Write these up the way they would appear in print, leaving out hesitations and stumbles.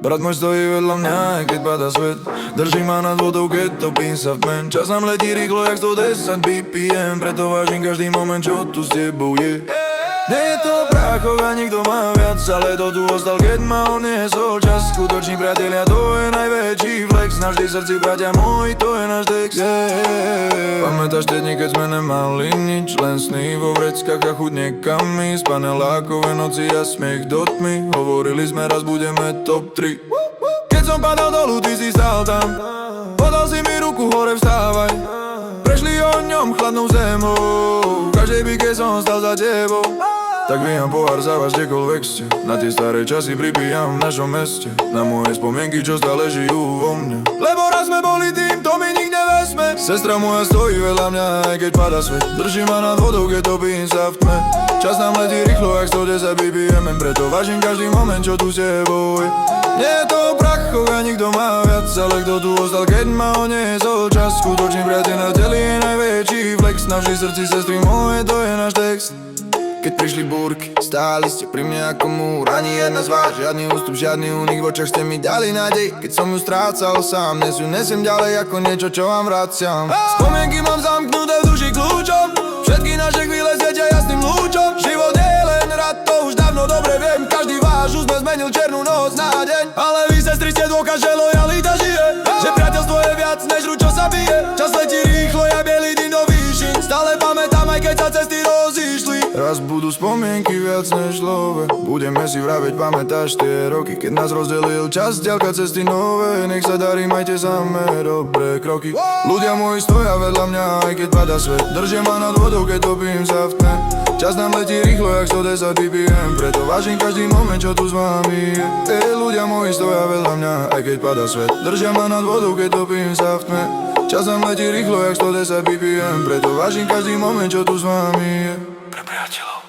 Brat môj stojí vedľa mňa, aj keď padá svet. Drží ma nad vodou, keď topím sa v tme. Čas nám letí rýchlo, jak 110 BPM. Preto vážim každý moment, čo tu s tebou je. Nie je to práchov a nikto má viac, ale to tu ostal, keď ma odniesol čas. Skutoční priatelia, to je najväčší flex. Navždy srdci, bratia moji, to je náš text. Pamätáš tie dni, keď sme nemali nič, len sny vo vreckách a chuť niekam ísť. Panelákové noci a smiech do tmy. Hovorili sme, raz budeme top 3. Keď som padal dolu, ty si stál tam. Podal si mi ruku, hore vstávaj. Prešli o ňom chladnou zemou. V každej bike som stal za tebou. Tak vyjam pohár za vás kdekoľvek ste. Na tie staré časy pripíjam v našom meste. Na moje spomienky, čo stále žijú vo mne. Lebo raz sme boli tým, to mi nik nevezme. Sestra moja stojí vedľa mňa, aj keď pada svet. Drží ma nad vodou, keď topím sa v tme. Čas nám letí rýchlo, jak 110 BPM. Preto vážim každý moment, čo tu s tebou je. Nie je to prachov a nikto má viac, ale kto tu ostal, keď ma odniesol čas. Skutočný priateľ na teli je najväčší flex. Navždy srdci sestry moje, to je náš text. Keď prišli búrky, stáli ste pri mne ako múr. Ani jedna z vás, žiadny ústup, žiadny únik. V očiach ste mi dali nádej, keď som ju strácal sám. Dnes ju nesiem ďalej ako niečo, čo vám vraciam. Spomienky mám zamknuté v duši kľúčom. Všetky naše chvíle svietia jasným lúčom. Život je len rad, to už dávno dobre viem. Každý váš úsmev zmenil černú noc na deň. Ale vy sestry ste dôkaz, že lojalita žije. Že priateľstvo je viac než ruč, čo sa bije. Čas letí rýchlo, ja bielý dým do výšin. Stále pamätám, aj keď sa cesty rozišli. Raz budú spomienky viac než slove. Budeme si vraveť, pamätáš tie roky, keď nás rozdelil čas, ďalka cesty nové. Nech sa darí, majte samé dobré kroky. Ľudia moji stoja vedľa mňa, aj keď pada svet. Držia ma nad vodou, keď topím sa v tme. Čas nám letí rýchlo, jak 110 BPM. Preto vážim každý moment, čo tu s vami je. Ľudia moji stoja vedľa mňa, aj keď pada svet. Držia ma nad vodou, keď topím sa v tme. Čas nám letí rýchlo, jak 110 BPM. Preto vážim každý moment, čo tu s vami je. Pre priateľov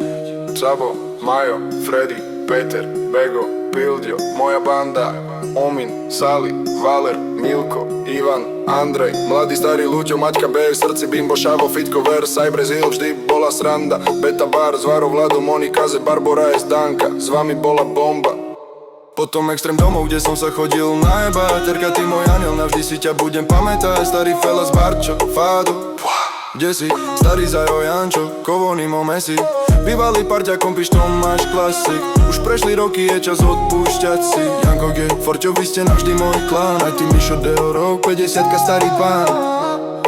Sabo, Majo, Freddy, Peter, Bego, Pildio, moja banda, Omin, Sali, Valer, Milko, Ivan, Andrej, mladý starý Ľuďo, Maťka B, v srdci Bimbo, Šavo, Fitko, Ver, Cypress Hill, vždy bola sranda. Beta Bar, Zvaro, Vlado, Monika, Ze, Barbora, Danka, s vami bola bomba. Potom extrém domov, kde som sa chodil najebať. Terka, ty môj aniel, navždy si ťa budem pamätať. Starý Felas, Barčo, Fado, kde si? Starý Zajo, Jančo, Kovonimo, Messi. Bývalý parťakom, pištom máš klasik. Už prešli roky, je čas odpúšťať si. Janko G, Forťo, vy ste navždy môj klán. Aj ty Mišo Deo, rok 50-ka, starý pán.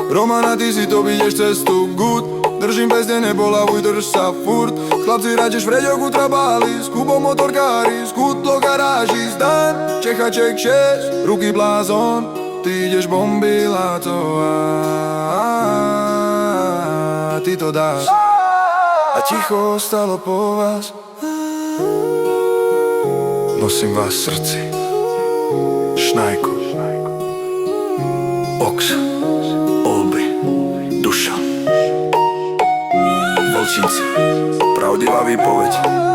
Romana, ty si to vidíš cestu, good. Držím bez ne nebolavuj, drž sa furt. Chlapci radšeš v reďoku trabáli. S Kubom motorkári, skutlo garáži. Zdan, Čechaček 6, ruky blázon. Ty ideš bombila to a ty to dáš. A ticho ostalo po vás. Nosím vás v srdci. Šnajko, Ox, Olby, Duša, Volčinci, pravdivá výpoveď.